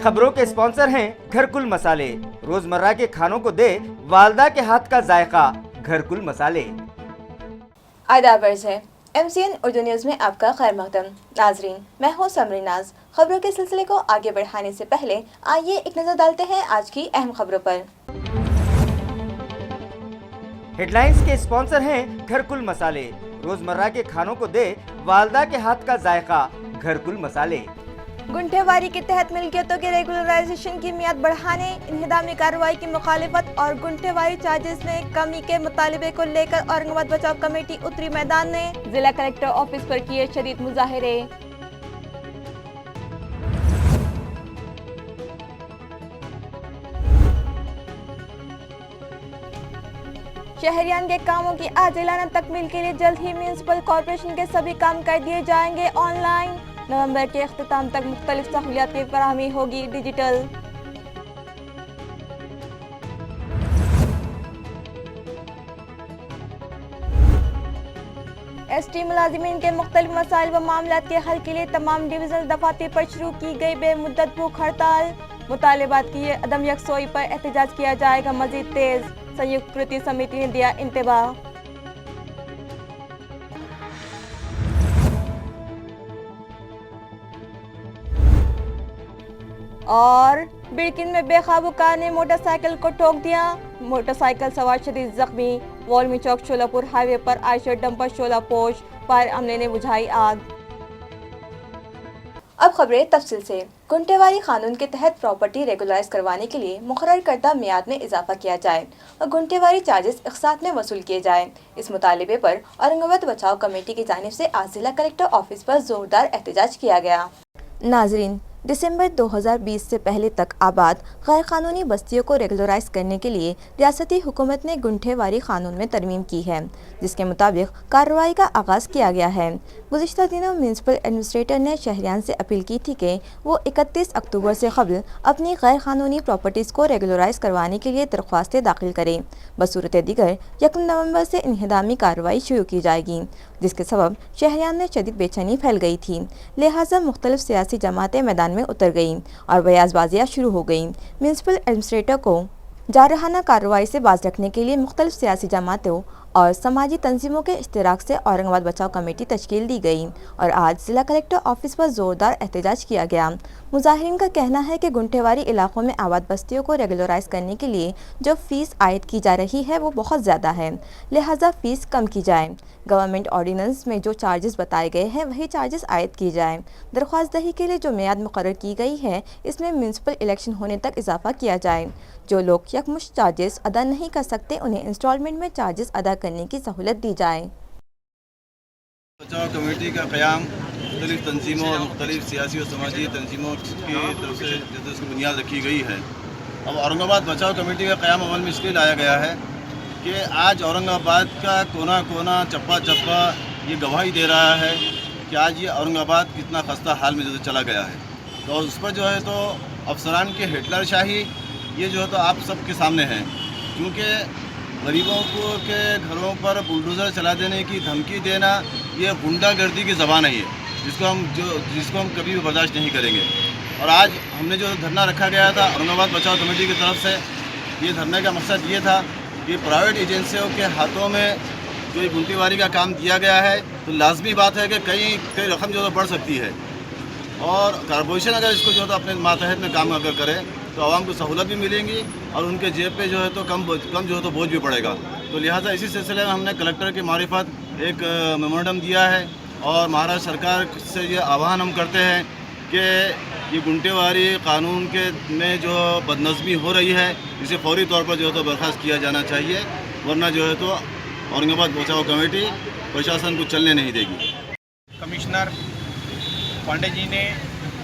खबरों के स्पॉन्सर हैं घरकुल मसाले। रोजमर्रा के खानों को दे वालदा के हाथ का जायका, घरकुल मसाले। आदाब अर्ज़ है MCN उर्दू न्यूज़ में आपका खैर मकदम। नाजरीन, मैं हूँ समरी नाज। खबरों के सिलसिले को आगे बढ़ाने से पहले आइए एक नजर डालते हैं आज की अहम खबरों पर। हेडलाइंस के स्पॉन्सर हैं घरकुल मसाले। रोजमर्रा के खानों को दे वालदा के हाथ का जायका, घरकुल मसाले। गुंठेवारी के तहत मिल्कियतों के रेगुलराइजेशन की मियाद बढ़ाने, इन्हिदामी कार्रवाई की मुखालिफत और गुंठेवारी चार्जेस में कमी के मुतालिबे को लेकर औरंगाबाद बचाव कमेटी उतरी मैदान में। जिला कलेक्टर ऑफिस पर किए शदीद मुजाहिरे। शहरियान के कामों की आजिलाना तकमील के लिए जल्द ही म्यूनिसिपल कॉरपोरेशन के सभी काम कर दिए जाएंगे ऑनलाइन। नवंबर के अख्ताम तक मुख्तलिफ सहूलियात की फराहमी होगी डिजिटल। ST मुलाजिमीन के मुख्तलिफ मसाइल व मामलात के हल के लिए तमाम डिवीजनल दफातर पर शुरू की गई बेमुद्दत भूख हड़ताल। मुतालिबात की अदम यकसोई पर एहतजाज किया जाएगा मजीद तेज, संयुक्त कृति समिति ने दिया इंतबाह। और बिड़किन में बेकाबू कार ने मोटरसाइकिल को ठोक दिया, मोटरसाइकिल सवार शदीद जख्मी। वॉल्मी चौक शोलापुर हाईवे पर आयशर डंपर शोलापोश, फायर अमले ने बुझाई आग। अब खबरें तफसील से। गुंठेवारी कानून के तहत प्रॉपर्टी रेगुलराइज करवाने के लिए मुकर्रर करदा मियाद में इजाफा किया जाए और गुंठेवारी चार्जेस इकसात में वसूल किए जाएं। इस मुतालिबे पर औरंगाबाद बचाव कमेटी की जानिब से आज जिला कलेक्टर ऑफिस पर जोरदार एहतजाज किया गया। नाजरीन, दिसंबर 2020 से पहले तक आबाद गैर कानूनी बस्तियों को रेगुलराइज करने के लिए रियासती हुकूमत ने गुंठेवारी कानून में तरमीम की है, जिसके मुताबिक कार्रवाई का आगाज़ किया गया है। गुज़िश्ता दिनों म्यूनिसिपल एडमिनिस्ट्रेटर ने शहरियान से अपील की थी कि वो 31 अक्टूबर से कबल अपनी गैर कानूनी प्रॉपर्टीज़ को रेगुलराइज करवाने के लिए दरख्वास्तें दाखिल करें। बसूरत दीगर 1 नवंबर से इन्हिदामी कार्रवाई शुरू की जाएगी, जिसके सबब शहरियान में शदीद बेचैनी फैल गई थी। लिहाजा मुख्तलिफ सियासी जमातें मैदान में उतर गईं और बयासबाजियाँ शुरू हो गईं। म्यूनिसिपल एडमिनिस्ट्रेटर को जारहाना कार्रवाई से बाज रखने के लिए मुख्तलिफ सियासी जमातों और समाजी तंजीमों के इश्तिराक से औरंगाबाद बचाव कमेटी तश्कील दी गई और आज जिला कलेक्टर ऑफिस पर जोरदार एहतजाज किया गया। मुजाहिरीन का कहना है कि गुंठेवारी इलाकों में आबाद बस्तियों को रेगुलराइज करने के लिए जो फीस आयद की जा रही है वो बहुत ज़्यादा है, लिहाजा फ़ीस कम की जाए। गवर्नमेंट ऑर्डिनेंस में जो चार्जेस बताए गए हैं वही चार्जेस आयद की जाए। दरख्वास्त दही के लिए जो मियाद मुकर्रर की गई है इसमें म्यूनिसिपल इलेक्शन होने तक इजाफा किया जाए। जो लोग यकमुश्त चार्जेस अदा नहीं कर सकते उन्हें इंस्टॉलमेंट में चार्जेस अदा करने की सहूलत दी जाए। बचाव कमेटी का क़याम मुख्तलिफ़ तंजीमों और मुख्तलिफ़ सियासी और समाजी तंजीमों की तरफ से जैसे उसकी बुनियाद रखी गई है। अब औरंगाबाद बचाव कमेटी का क़याम अमल में इसलिए लाया गया है कि आज औरंगाबाद का कोना कोना चप्पा चप्पा ये गवाही दे रहा है कि आज ये औरंगाबाद कितना खस्ता हाल में जो चला गया है। तो उस पर जो है तो अफसरान की हिटलर शाही ये जो है तो आप सबके सामने है, क्योंकि गरीबों को के घरों पर बुलडोज़र चला देने की धमकी देना ये गुंडागर्दी की ज़बान है, जिसको हम कभी भी बर्दाश्त नहीं करेंगे। और आज हमने जो धरना रखा गया था औरंगाबाद बचाव कमेटी की तरफ से, ये धरने का मकसद ये था कि प्राइवेट एजेंसियों के हाथों में जो गुंठेवारी का काम दिया गया है तो लाजमी बात है कि कई रकम जो है बढ़ सकती है और कॉरपोरेशन अगर इसको जो है तो अपने मातहत में काम अगर करे तो आवाम को सहूलत भी मिलेंगी और उनके जेब पे जो है तो कम जो है तो बोझ भी पड़ेगा। तो लिहाजा इसी सिलसिले में हमने कलेक्टर की मारिफत एक मेमोरेंडम दिया है और महाराष्ट्र सरकार से ये आह्वान हम करते हैं कि ये गुंठेवारी कानून के में जो बदनज़मी हो रही है इसे फौरी तौर पर जो है तो बर्खास्त किया जाना चाहिए, वरना जो है तो औरंगाबाद बचाव कमेटी प्रशासन को चलने नहीं देगी। कमिश्नर पांडे जी ने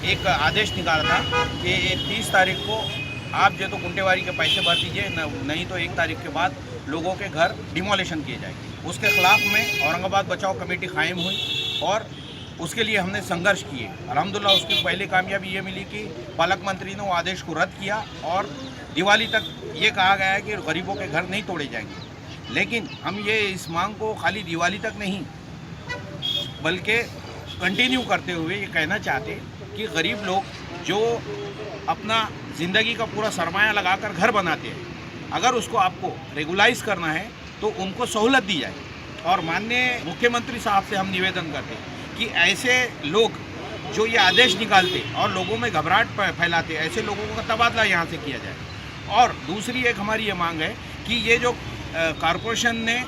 एक आदेश निकाला था कि 30 तारीख को आप जो तो गुंठेवारी के पैसे भर दीजिए, नहीं तो 1 तारीख के बाद लोगों के घर डिमोलेशन किए जाएंगे। उसके खिलाफ में औरंगाबाद बचाव कमेटी कायम हुई और उसके लिए हमने संघर्ष किए। अल्हम्दुलिल्लाह उसकी पहली कामयाबी ये मिली कि पालक मंत्री ने वो आदेश को रद्द किया और दिवाली तक ये कहा गया है कि गरीबों के घर नहीं तोड़े जाएंगे। लेकिन हम ये इस मांग को खाली दिवाली तक नहीं बल्कि कंटिन्यू करते हुए ये कहना चाहते कि गरीब लोग जो अपना ज़िंदगी का पूरा सरमाया लगाकर घर बनाते हैं, अगर उसको आपको रेगुलाइज करना है तो उनको सहूलत दी जाए। और माननीय मुख्यमंत्री साहब से हम निवेदन करते हैं कि ऐसे लोग जो ये आदेश निकालते और लोगों में घबराहट फैलाते, ऐसे लोगों का तबादला यहाँ से किया जाए। और दूसरी एक हमारी ये मांग है कि ये जो कॉरपोरेशन ने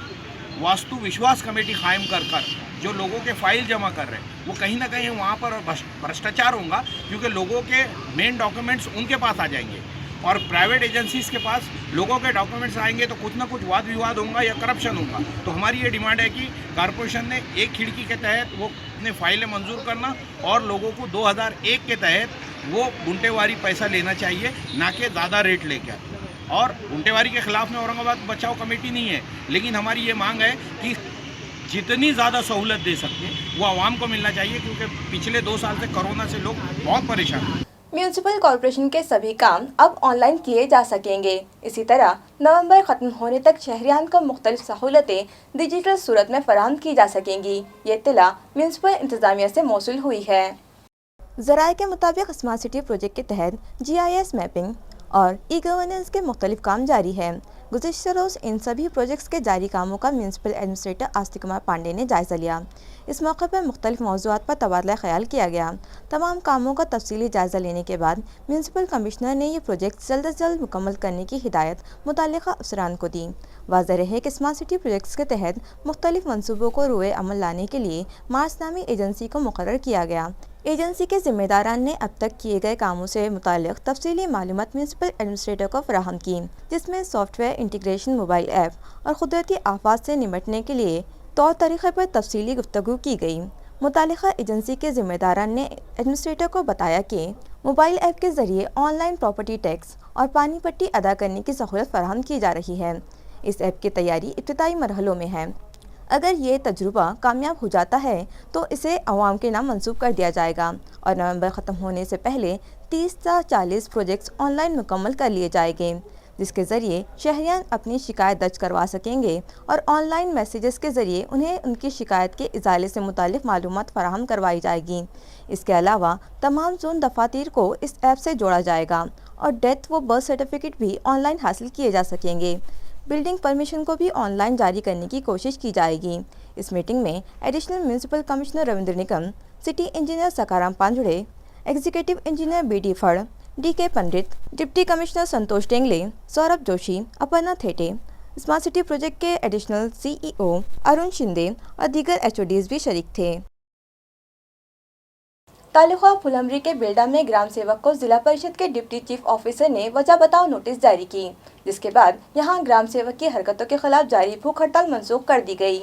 वास्तु विश्वास कमेटी कायम कर जो लोगों के फाइल जमा कर रहे हैं, वो कहीं ना कहीं वहाँ पर भ्रष्टाचार होगा, क्योंकि लोगों के मेन डॉक्यूमेंट्स उनके पास आ जाएंगे और प्राइवेट एजेंसीज़ के पास लोगों के डॉक्यूमेंट्स आएंगे तो कुछ ना कुछ वाद विवाद होगा या करप्शन होगा। तो हमारी ये डिमांड है कि कॉरपोरेशन ने एक खिड़की के तहत वो अपने फाइलें मंजूर करना और लोगों को 2001 के तहत वो गुंटेवारी पैसा लेना चाहिए, ना कि ज़्यादा रेट लेकर। और गुंटेवारी के खिलाफ में औरंगाबाद बचाओ कमेटी नहीं है, लेकिन हमारी ये मांग है कि जितनी ज़्यादा सहूलत दे सकते वो आवाम को मिलना चाहिए, क्योंकि पिछले 2 साल से कोरोना से लोग बहुत परेशान हैं। म्यूनिसिपल कॉरपोरेशन के सभी काम अब ऑनलाइन किए जा सकेंगे। इसी तरह नवंबर खत्म होने तक शहरियान को मुख्तलिफ सहूलतें डिजिटल सूरत में फराहम की जा सकेंगी। ये इत्तला म्यूनिसिपल इंतजामिया से मौसूल हुई है। ज़राए के मुताबिक स्मार्ट सिटी प्रोजेक्ट के तहत GIS मैपिंग और ई-गवर्नेंस के मुख्तलिफ काम जारी हैं। गुज़िश्ता रोज़ इन सभी प्रोजेक्ट्स के जारी कामों का म्यूनिसिपल एडमिनिस्ट्रेटर आस्तिक कुमार पांडे ने जायज़ा लिया। इस मौके पर मुख्तलिफ मौज़ूआत पर तबादला ख्याल किया गया। तमाम कामों का तफसीली जायज़ा लेने के बाद म्यूनिसिपल कमिश्नर ने ये प्रोजेक्ट जल्द अज जल्द मुकम्मल करने की हिदायत मुतल्लिका अफसरान को दी। वाज़ेह है कि स्मार्ट सिटी प्रोजेक्ट्स के तहत मुख्तलिफ मनसूबों को रोए अमल लाने के लिए मार्स नामी एजेंसी को मुकर्रर किया गया। एजेंसी के जिम्मेदारान ने अब तक किए गए कामों से मुताल्लिक़ तफसीली मालूमात म्यूनिसिपल एडमिनिस्ट्रेटर को फराहम की, जिसमें सॉफ्टवेयर इंटीग्रेशन, मोबाइल ऐप और कुदरती आफात से निपटने के लिए तौर तरीक़े पर तफसीली गुफ्तगू की गई। मुताल्लिक़ा एजेंसी के जिम्मेदारान ने एडमिनिस्ट्रेटर को बताया कि मोबाइल ऐप के ज़रिए ऑनलाइन प्रॉपर्टी टैक्स और पानी पट्टी अदा करने की सहूलत फराहम की जा रही है। इस ऐप की तैयारी इब्तिदाई मरहलों में है। अगर ये तजुर्बा कामयाब हो जाता है तो इसे अवाम के नाम मंसूब कर दिया जाएगा और नवंबर ख़त्म होने से पहले 30 से 40 प्रोजेक्ट्स ऑनलाइन मुकम्मल कर लिए जाएंगे, जिसके ज़रिए शहरियान अपनी शिकायत दर्ज करवा सकेंगे और ऑनलाइन मैसेजेस के ज़रिए उन्हें उनकी शिकायत के इजाले से मुतालिक मालूमात फराहम करवाई जाएगी। इसके अलावा तमाम जोन दफातर को इस ऐप से जोड़ा जाएगा और डेथ व बर्थ सर्टिफिकेट भी ऑनलाइन हासिल किए जा सकेंगे। बिल्डिंग परमिशन को भी ऑनलाइन जारी करने की कोशिश की जाएगी। इस मीटिंग में additional municipal commissioner Ravindra Nikam, city engineer Sakharam Panjude, executive engineer BD Phad, DK Pandit, deputy commissioner Santosh Tengle, Saurabh Joshi, Aparna Thete, smart city project के एडिशनल CEO अरुण शिंदे और दीगर HODs भी शरीक थे। तालुका फुलमरी के बेल्डा में ग्राम सेवक को जिला परिषद के डिप्टी चीफ ऑफिसर ने वजह बताओ नोटिस जारी की, जिसके बाद यहां ग्राम सेवक की हरकतों के खिलाफ जारी भूख हड़ताल मनसूख कर दी गई।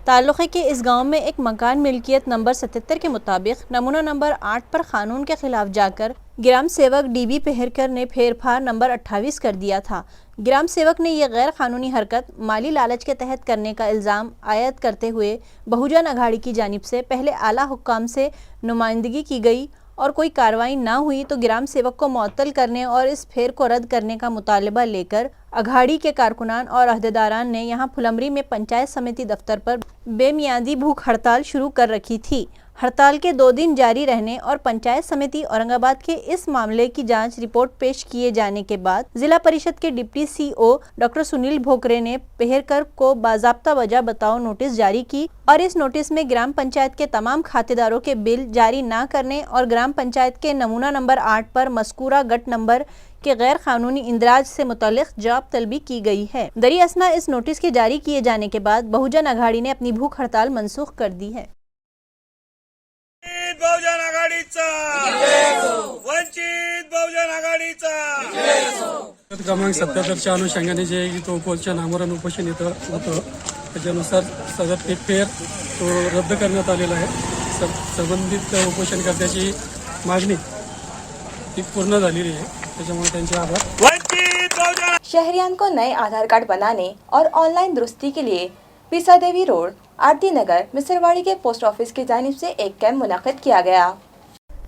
ताल्लुक़े के इस गांव में एक मकान मिल्कियत नंबर 77 के मुताबिक नमूना नंबर 8 पर कानून के खिलाफ जाकर ग्राम सेवक DB पेहरकर ने फेरफार नंबर 28 कर दिया था। ग्राम सेवक ने यह गैर कानूनी हरकत माली लालच के तहत करने का इल्ज़ाम आयद करते हुए बहुजन अघाड़ी की जानिब से पहले आला हुक्काम से नुमाइंदगी की गई और कोई कार्रवाई ना हुई तो ग्राम सेवक को मुअत्तल करने और इस फेर को रद्द करने का मुतालबा लेकर अघाड़ी के कारकुनान और अहदेदारान ने यहां फुलमरी में पंचायत समिति दफ्तर पर बेमियादी भूख हड़ताल शुरू कर रखी थी। हड़ताल के 2 दिन जारी रहने और पंचायत समिति औरंगाबाद के इस मामले की जांच रिपोर्ट पेश किए जाने के बाद जिला परिषद के deputy CO doctor Sunil Bhokare ने पेहरकर को बाज़ाब्ता वजह बताओ नोटिस जारी की और इस नोटिस में ग्राम पंचायत के तमाम खातेदारों के बिल जारी न करने और ग्राम पंचायत के नमूना नंबर 8 पर मस्कूरा गट नंबर के गैर कानूनी इंदराज से मुतालिक जवाब तलबी की गई है। दरियासना इस नोटिस के जारी किए जाने के बाद बहुजन अघाड़ी ने अपनी भूख हड़ताल मनसूख कर दी है। बहुजन आघाडीचा वंचित बहुजन आघाडीचा क्रमांक 77च्या अनुषंगाने जे उपोषण आमरण उपोषण इथं होतं त्याच्यानुसार सदर ते फेर तो रद्द करण्यात आलेला आहे। संबंधित उपोषणकर्त्याची मागणी ती पूर्ण झालेली आहे, त्याच्यामुळे त्यांचे आभार। शहरियान को नए आधार कार्ड बनाने और ऑनलाइन दुरुस्ती के लिए पीसा देवी रोड, आरती नगर, मिसरवाड़ी के पोस्ट ऑफिस की जानिब से एक कैंप मुनाकिद किया गया।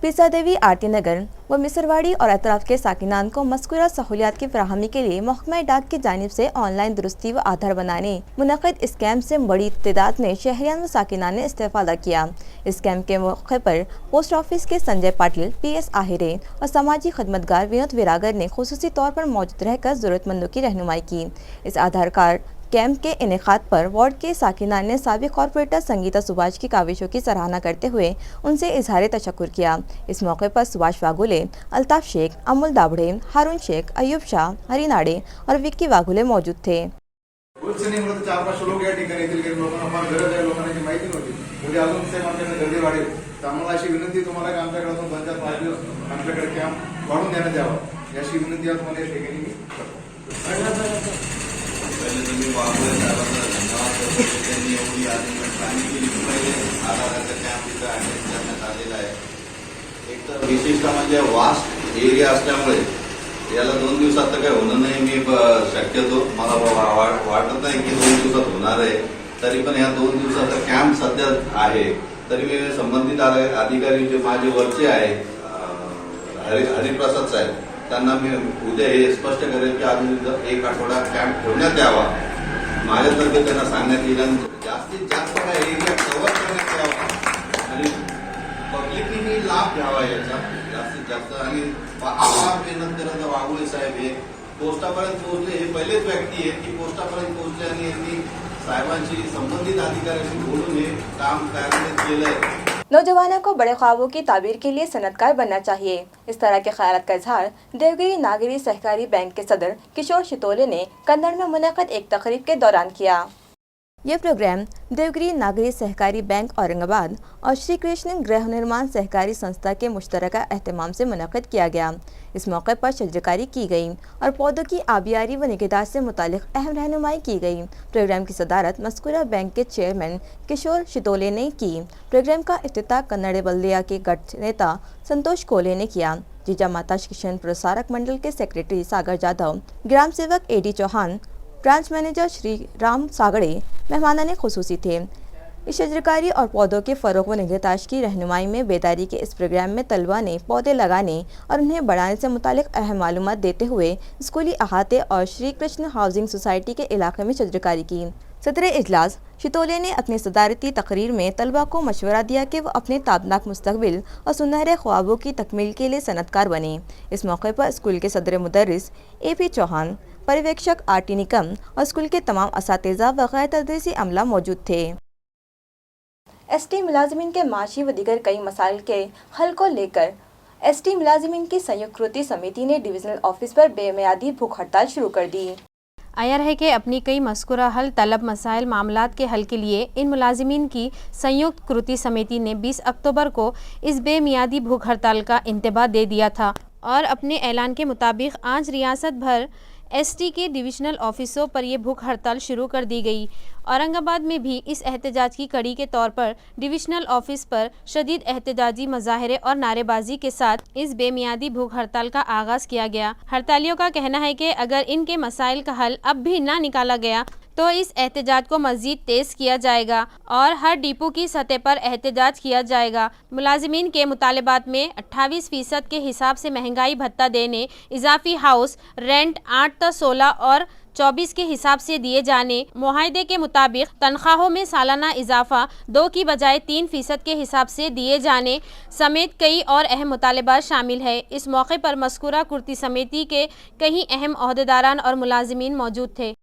पिसा देवी, आरती नगर व मिसरवाड़ी और अतराफ के साकिनान को मज़कूरा सहूलियात की फराहमी के लिए महकमा डाक की जानिब से ऑनलाइन दुरुस्ती व आधार बनाने मुनक़िद इस कैंप से बड़ी तादाद में शहरियान व साकिनान ने इस्तेफादा किया। इस कैंप के मौके पर पोस्ट ऑफिस के संजय पाटिल, PS आहिरे और समाजी खदमतगार विनोद विरागर ने खुसूसी तौर पर मौजूद रहकर ज़रूरतमंदों की रहनुमाई की। इस आधार कार्ड कैंप के इनेकाद पर वार्ड के साकिनान ने साबिक़ कॉर्पोरेटर संगीता सुभाष की काविशों की सराहना करते हुए उनसे इजहार तशक्कुर किया। इस मौके पर सुभाष वागुले, अल्ताफ शेख, अमुल दाबड़े, हारून शेख, अयूब शाह, हरिनाडे और विक्की वागुले मौजूद थे। 4-5 लोक या ठिकाणी येथील काही लोकांना फार गरज आहे, लोकांना याची माहिती नव्हती, म्हणजे अजून सेम आमच्याकडे गर्दी वाढेल। तर आम्हाला अशी विनंती तुम्हाला की आमच्याकडे 2-4-5 दिवस आमच्याकडे कॅम्प वाढून देण्यात यावा, याची विनंती आज तुम्हाला या ठिकाणी मी करतो। पहले तो मी वाघोळे साहेबांना धन्यवाद करतो, त्यांनी एवढी अरेंजमेंट प्लॅनिंग केली। पहिले आधाराचा कॅम्प इथं अटेंड करण्यात आलेला आहे। एक तर विशेषतः म्हणजे वास्ट एरिया असल्यामुळे याला 2 दिवसात तर काही होणं नाही, मी शक्यतो मला वाटत नाही की 2 दिवसात होणार आहे। तरी पण या 2 दिवसाचा कॅम्प सध्या आहे, तरी मी संबंधित अधिकारी जे माझे वरचे आहे हरिप्रसाद साहेब, त्यांना मी उद्या हे स्पष्ट करेल की अजून 1 आठवडा कॅम्प ठेवण्यात यावा। माझ्यातर्फे त्यांना सांगण्यात येईल आणि जास्तीत जास्त एरिया कव्हर करण्यात यावा आणि पब्लिकनी लाभ घ्यावा याचा जास्तीत जास्त। आणि मेहनत करत वाघोळे साहेब हे पोस्टापर्यंत पोहोचले, हे पहिलेच व्यक्ती आहेत की पोस्टापर्यंत पोहोचले आणि यांनी साहेबांशी संबंधित अधिकाऱ्यांशी बोलून हे काम कार्यान्वित केलंय। नौजवानों को बड़े ख्वाबों की ताबीर के लिए सनतकार बनना चाहिए। इस तरह के ख्यालात का इजहार देवगिरी नागरी सहकारी बैंक के सदर किशोर शितोले ने कन्नड़ में मुनक़िद एक तकरीब के दौरान किया। यह प्रोग्राम देवगिरी नागरी सहकारी बैंक औरंगाबाद और श्री कृष्ण गृह निर्माण सहकारी संस्था के मुश्तरका एहतमाम से मुनक़िद किया गया। इस मौके पर शजरकारी की गई और पौधों की आबियारी व निगहदाश्त से मुतालिक अहम रहनुमाई की गई। प्रोग्राम की सदारत मज़कूरा बैंक के चेयरमैन किशोर शितोले ने की। प्रोग्राम का इफ्तिताह कन्नड़ बल्दिया के गठ नेता संतोष कोले ने किया। जीजा माता किशन प्रसारक मंडल के सेक्रेटरी सागर जाधव, ग्राम सेवक AD Chauhan, branch manager Shri Ram Sagade मेहमानाने खुसूसी थे। इस शजरकारी और पौधों के फ़रोग़ व निगहदाश्त की रहनुमाई में बेदारी के इस प्रोग्राम में तलबा ने पौधे लगाने और उन्हें बढ़ाने से मुतालिक अहम मालूमात देते हुए स्कूली अहाते और श्री कृष्ण हाउसिंग सोसाइटी के इलाके में शजरकारी की। सदर इजलास शितोले ने अपनी सदारती तकरीर में तलबा को मशवरा दिया कि वह अपने ताबनाक मुस्तकबिल और सुनहरे ख्वाबों की तकमील के लिए सनतकार बने। इस मौके पर स्कूल के सदर मुदर्रिस AP चौहान, पर्यवेक्षक RT निकम और स्कूल के तमाम असातिज़ा व गैर तदरीसी अमला मौजूद थे। ST मुलाजिमीन के माशी व दीगर कई मसाइल के हल को लेकर ST मुलाजिमीन की संयुक्त कृति समिति ने डिविजनल ऑफिस पर बेमियादी भूख हड़ताल शुरू कर दी। आया है कि अपनी कई मज़कूरा हल तलब मसाइल मामलात के हल के लिए इन मुलाजिमीन की संयुक्त कृति समिति ने 20 अक्टूबर को इस बेमियादी भूख हड़ताल का इंतबाह दे दिया था और अपने ऐलान के मुताबिक आज रियासत भर ST के डिविजनल ऑफिसों पर यह भूख हड़ताल शुरू कर दी गई। औरंगाबाद में भी इस एहतजाज की कड़ी के तौर पर डिविजनल ऑफिस पर शदीद एहतजाजी मज़ाहरे और नारेबाजी के साथ इस बेमियादी भूख हड़ताल का आगाज़ किया गया। हड़तालियों का कहना है कि अगर इनके मसाइल का हल अब भी ना निकाला गया तो इस एहतजाज को मज़ीद तेज़ किया जाएगा और हर डिपो की सतह पर एहतजाज किया जाएगा। मुलाजिमीन के मुतालबात में 28% के हिसाब से महंगाई भत्ता देने, इजाफी हाउस रेंट 8 से 16 और 24 के हिसाब से दिए जाने, मुआहदे के मुताबिक तनख्वाहों में सालाना इजाफा 2 की बजाय 3% के हिसाब से दिए जाने समेत कई और अहम मुतालबात शामिल है। इस मौके पर मज़कूरा कुर्ती समिति के कई अहम ओहदेदारान और मुलाजिमीन मौजूद थे।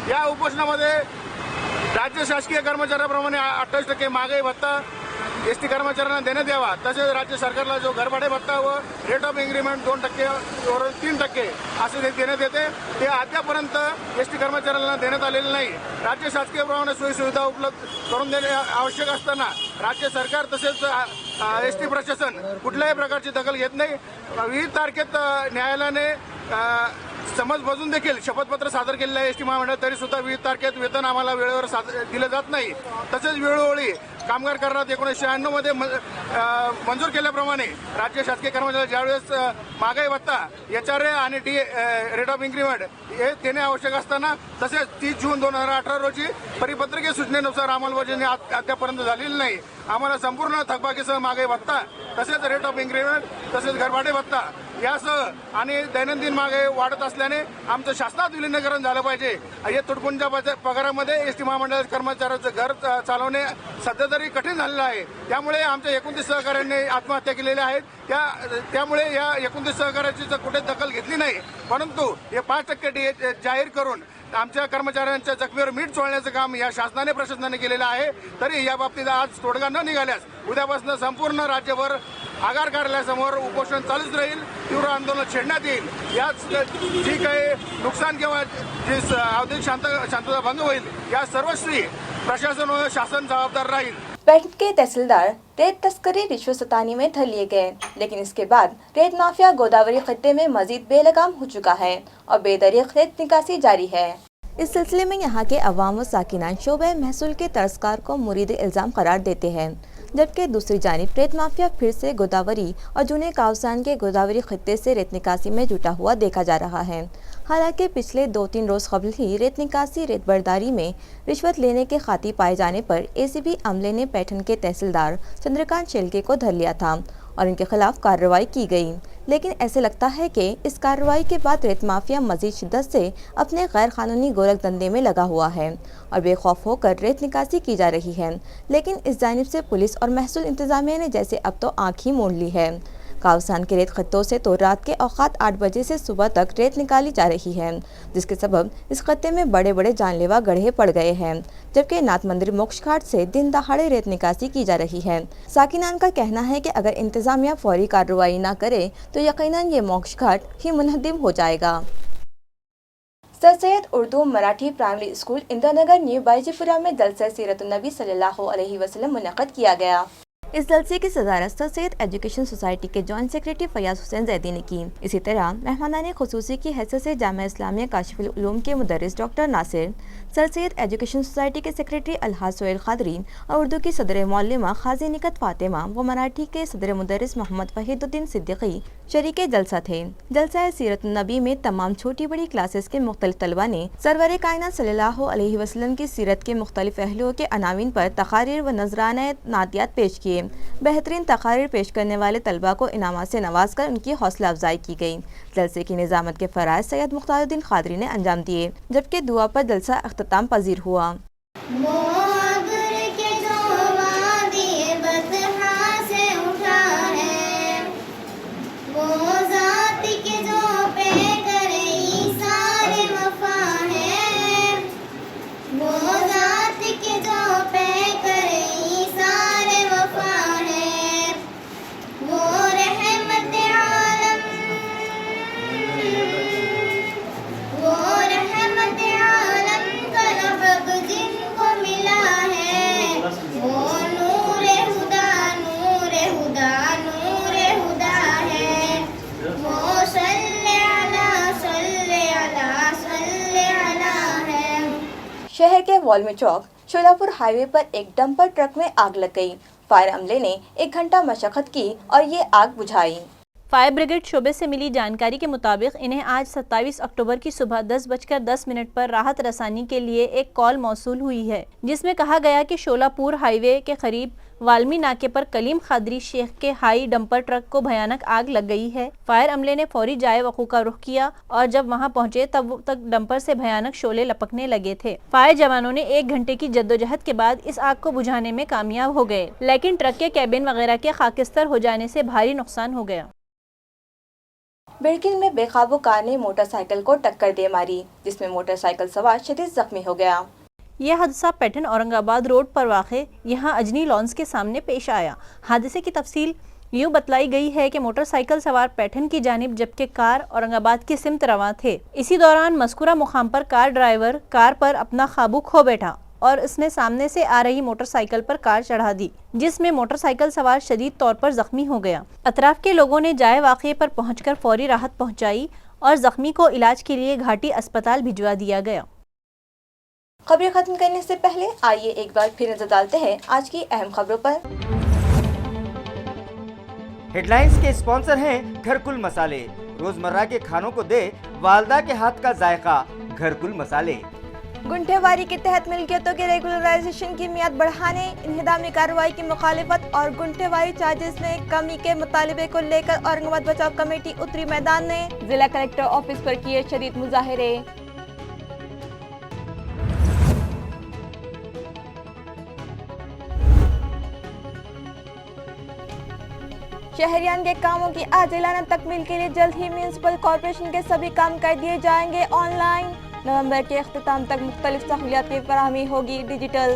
या उपोषणामध्ये राज्य शासकीय कर्मचाऱ्याप्रमाणे 28% महागाई भत्ता ST कर्मचाऱ्यांना देण्यात यावा, तसेच राज्य सरकारला जो घरभाडे भत्ता व रेट ऑफ इन्क्रीमेंट 2% वरून 3% असे देण्यात येते, ते अद्यापर्यंत ST कर्मचाऱ्यांना देण्यात आलेले नाही। राज्य शासकीयप्रमाणे सोयी सुविधा उपलब्ध करून देणे आवश्यक असताना राज्य सरकार तसेच एसटी प्रशासन कुठल्याही प्रकारची दखल घेत नाही. विविध तारखेत न्यायालयाने समज बजून देखील शपथपत्र सादर केलेलं आहे एसटी महामंडळ, तरी सुद्धा विविध तारखेत वेतन आम्हाला वेळेवर दिलं जात नाही. तसेच वेळोवेळी कामगार करारात 1996 मध्ये मंजूर केल्याप्रमाणे राज्य शासकीय कर्मचारी ज्यावेळेस महागाई भत्ता HRA आणि रेट ऑफ इन्क्रीमेंट हे देणे आवश्यक असताना, तसेच 30 जून 2018 रोजी परिपत्रकीय सूचनेनुसार अंमलबजावणी अद्यापर्यंत झालेली नाही. आम्हाला संपूर्ण थकबाकीसह महागाई भत्ता, तसेच रेट ऑफ इन्क्रीमेंट, तसेच घरभाडे भत्ता यासह आणि दैनंदिन महागाई वाढत असल्याने आमचं शासनात विलीनीकरण झालं पाहिजे. हे तुटपुंजा पगारामध्ये एसटी महामंडळ कर्मचाऱ्यांचं घर चालवणे सध्या तरी कठीण झालेलं आहे. त्यामुळे आमच्या 29 सहकाऱ्यांनी आत्महत्या केलेल्या आहेत. त्यामुळे या 29 सहकाऱ्याची कुठे दखल घेतली नाही, परंतु हे 5% जाहीर करून आमच्या कर्मचाऱ्यांच्या जखमीवर मीठ चोळण्याचं काम या शासनाने प्रशासनाने केलेलं आहे. तरी या बाबतीत आज तोडगा न निघाल्यास उद्यापासून संपूर्ण राज्यभर आगार कार्यालयासमोर उपोषण चालूच राहील. तीव्र आंदोलन छेडण्यात येईल. याच जी काही नुकसान किंवा जी औद्योगिक शांतता भंग होईल या सर्वस्वी प्रशासन व शासन जबाबदार राहील. पैठण के तहसीलदार रेत तस्करी रिश्वत सतानी में धर लिए गए, लेकिन इसके बाद रेत माफिया गोदावरी खत्ते में मजीद बेलगाम हो चुका है और बेदरीग रेत निकासी जारी है. इस सिलसिले में यहाँ के अवाम व साकिनान शोबे महसूल के तर्जकार को मुरीद इल्ज़ाम करार देते हैं, जबकि दूसरी जानिब रेत माफिया फिर से गोदावरी और जूने कावसान के गोदावरी खत्ते से रेत निकासी में जुटा हुआ देखा जा रहा है. हालांकि पिछले 2-3 रोज़ कबल ही रेत निकासी रेत बर्दारी में रिश्वत लेने के खाती पाए जाने पर ACB अमले ने पैठण के तहसीलदार चंद्रकांत शेलके को धर लिया था और इनके खिलाफ कार्रवाई की गई. लेकिन ऐसे लगता है कि इस कार्रवाई के बाद रेत माफिया मजीद शिद्दत से अपने गैर कानूनी गोरख धंधे में लगा हुआ है और बेखौफ होकर रेत निकासी की जा रही है. लेकिन इस जानिब से पुलिस और महसूल इंतजामिया ने जैसे अब तो आँख ही मोड़ ली है. कावसान के रेत खत्तों से तो रात के औकात 8 बजे से सुबह तक रेत निकाली जा रही है, जिसके सबब इस खत्ते में बड़े बड़े जानलेवा गड्ढे पड़ गए हैं, जबकि नाथ मंदिर मोक्ष घाट से दिन दहाड़े रेत निकासी की जा रही है. साकिनान का कहना है कि अगर इंतजामिया फौरी कार्रवाई न करे तो यकीनन ये मोक्ष घाट ही मुनहदिम हो जाएगा. Sir Syed Urdu Marathi primary school Indiranagar new Baijipura में जलसा सीरतुन्नबी सल्लल्लाहु अलैहि वसल्लम मुनक़्क़द किया गया. इस जलसे की सदारत सर सैयद एजुकेशन सोसाइटी के जॉइंट सेक्रेटरी फयाज हुसैन जैदी ने की. इसी तरह मेहमानाने खुसूसी की हैसियत से जामिया इस्लामिया काशिफुल उलूम के मुदर्रिस doctor Nasir, Sir Syed education society के सेक्रेटरी अलहाज सोहेल खादरी और उर्दू की सदर मौलिमा खाजी निकत फातिमा व मराठी के सदर मुदर्रिस मोहम्मद वहीदुद्दीन सिद्दीकी शरीके जलसा थे. जलसा सीरतुन्नबी में तमाम छोटी बड़ी क्लासेस के मुख्तलिफ तलबा ने सरवर कायनात सल्लल्लाहु अलैहि वसल्लम की सीरत के मुख्तलिफ पहलुओं के अनावीन पर तकारीर व नजराना नातियात पेश किए. बेहतरीन तकारीर पेश करने वाले तलबा को इनामात से नवाज कर उनकी हौसला अफजाई की गई. जलसे की निजामत के फराइज सैयद मुख्तारुद्दीन खादरी ने अंजाम दिए, जबकि दुआ पर जलसा अख्ताम पजीर हुआ. शहर के वाल्मी चौक शोलापुर हाईवे पर एक डंपर ट्रक में आग लग गई. फायर अमले ने 1 घंटा मशक्कत की और ये आग बुझाई. फायर ब्रिगेड शोबे से मिली जानकारी के मुताबिक इन्हें आज 27 अक्टूबर की सुबह 10:10 पर राहत रसानी के लिए एक कॉल मौसूल हुई है, जिसमें कहा गया कि शोलापुर हाईवे के करीब वाल्मी नाके पर कलीम खादरी शेख के हाई डंपर ट्रक को भयानक आग लग गई है. फायर अमले ने फौरी जाए वकू का रुख किया और जब वहां पहुंचे तब तक डंपर से भयानक शोले लपकने लगे थे. फायर जवानों ने 1 घंटे की जद्दोजहद के बाद इस आग को बुझाने में कामयाब हो गए, लेकिन ट्रक के कैबिन वगैरह के खाकिस्तर हो जाने से भारी नुकसान हो गया. बिड़किन में बेकाबू कार ने मोटरसाइकिल को टक्कर दे मारी, जिसमें मोटरसाइकिल सवार शदीद जख्मी हो गया. यह हादसा पैठण औरंगाबाद रोड पर वाक़े यहाँ अजनी लॉन्स के सामने पेश आया. हादसे की तफसील यूँ बतलाई गई है कि मोटरसाइकिल सवार पैठण की जानिब जबकि कार औरंगाबाद की सिमत रवां थे. इसी दौरान मज़कूरा मुकाम पर कार ड्राइवर कार पर अपना काबू खो बैठा और उसने सामने से आ रही मोटरसाइकिल पर कार चढ़ा दी, जिसमें मोटरसाइकिल सवार शदीद तौर पर जख्मी हो गया। अतराफ के लोगों ने जाए वाक़ये पर पहुंचकर फौरी राहत पहुंचाई और जख्मी को इलाज के लिए घाटी अस्पताल भिजवा दिया गया। खबरें खत्म करने से पहले आइए एक बार फिर नजर डालते हैं आज की अहम खबरों पर। हेडलाइंस के स्पॉन्सर हैं घरकुल मसाले। रोजमर्रा के खानों को दे वालदा के हाथ का जायका, घरकुल मसाले। गुंठेवारी के तहत मिल्कियतों के रेगुलराइजेशन की मियाद बढ़ाने, इन्हिदामी कार्रवाई की मुखालिफत और गुंठेवारी चार्जेस में कमी के मुतालिबे को लेकर औरंगाबाद बचाव कमेटी उतरी मैदान में। जिला कलेक्टर ऑफिस पर किए शदीद मुजाहिरे। शहरियान के कामों की आजिलाना तकमील के लिए जल्द ही म्यूनिसिपल कॉरपोरेशन के सभी काम कर दिए जाएंगे ऑनलाइन। नवंबर के अख्ताम तक मुख्तलिफ सहूलियात की फराहमी होगी डिजिटल।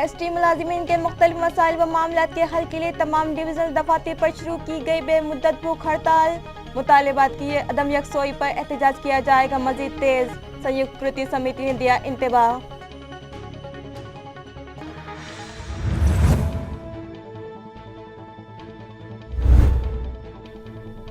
ST मुलाजिमीन के मुख्तलिफ मसाइल व मामलात के हल के लिए तमाम डिवीजनल दफातर पर शुरू की गई बेमुद्दत भूख हड़ताल। मुतालिबात की अदम यकसोई पर एहतजाज किया जाएगा मजीद तेज, संयुक्त कृति समिति ने दिया इंतबाह।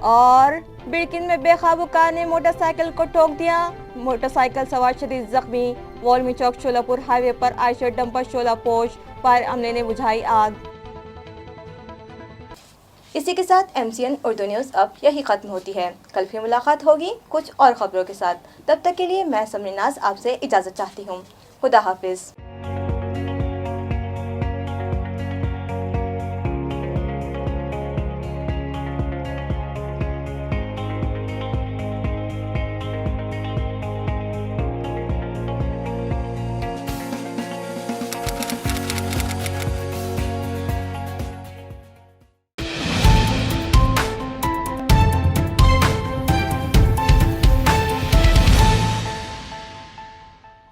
और बिड़किन में बेकाबू कार ने मोटरसाइकिल को ठोक दिया, मोटरसाइकिल सवार शदीद जख्मी। वॉल्मी चौक शोलापुर हाईवे पर आयशर डंपर शोलापोश, फायर अमले ने बुझाई आग। इसी के साथ MCN उर्दू न्यूज़ अब यही खत्म होती है। कल फिर मुलाकात होगी कुछ और खबरों के साथ। तब तक के लिए मैं समरीनाज आपसे इजाज़त चाहती हूँ। खुदा हाफिज़।